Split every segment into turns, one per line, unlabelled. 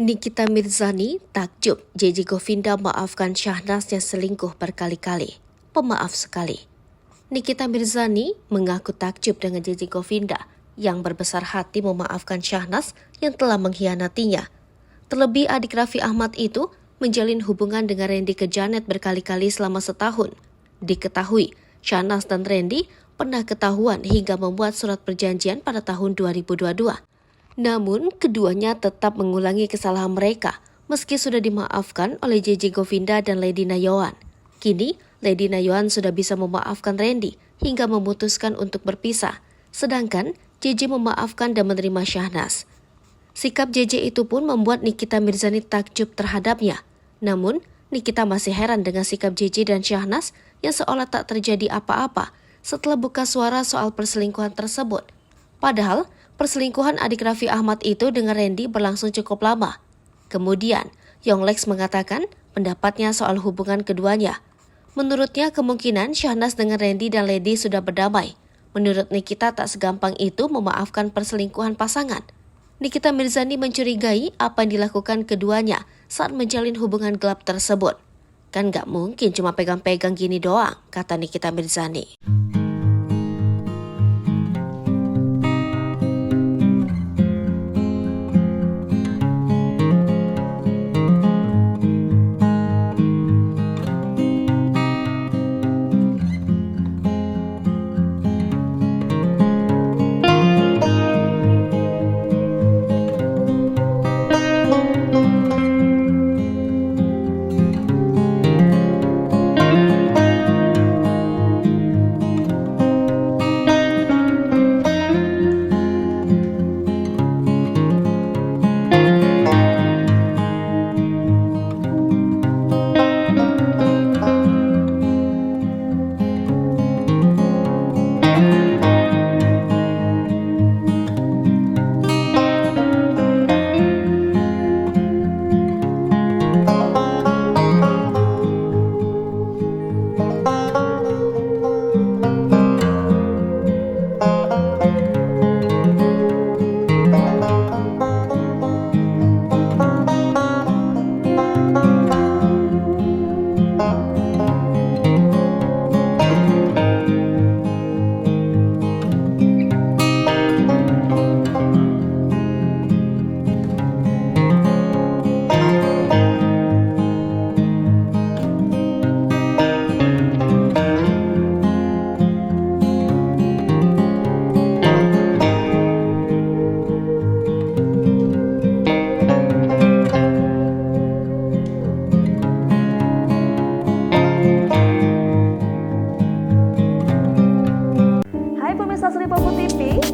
Nikita Mirzani takjub JJ Govinda maafkan Syahnas yang selingkuh berkali-kali. Pemaaf sekali. Nikita Mirzani mengaku takjub dengan JJ Govinda yang berbesar hati memaafkan Syahnas yang telah mengkhianatinya. Terlebih adik Raffi Ahmad itu menjalin hubungan dengan Randy Kejanet berkali-kali selama setahun. Diketahui, Syahnas dan Randy pernah ketahuan hingga membuat surat perjanjian pada tahun 2022. Namun, keduanya tetap mengulangi kesalahan mereka meski sudah dimaafkan oleh JJ Govinda dan Lady Nayoan. Kini, Lady Nayoan sudah bisa memaafkan Randy hingga memutuskan untuk berpisah, sedangkan JJ memaafkan dan menerima Syahnas. Sikap JJ itu pun membuat Nikita Mirzani takjub terhadapnya. Namun, Nikita masih heran dengan sikap JJ dan Syahnas yang seolah tak terjadi apa-apa setelah buka suara soal perselingkuhan tersebut. Padahal, perselingkuhan adik Raffi Ahmad itu dengan Randy berlangsung cukup lama. Kemudian, Yonglex mengatakan pendapatnya soal hubungan keduanya. Menurutnya kemungkinan Syahnas dengan Randy dan Lady sudah berdamai. Menurut Nikita tak segampang itu memaafkan perselingkuhan pasangan. Nikita Mirzani mencurigai apa yang dilakukan keduanya saat menjalin hubungan gelap tersebut. Kan gak mungkin cuma pegang-pegang gini doang, kata Nikita Mirzani.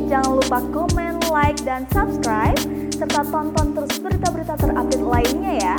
Jangan lupa komen, like, dan subscribe, serta tonton terus berita-berita terupdate lainnya ya.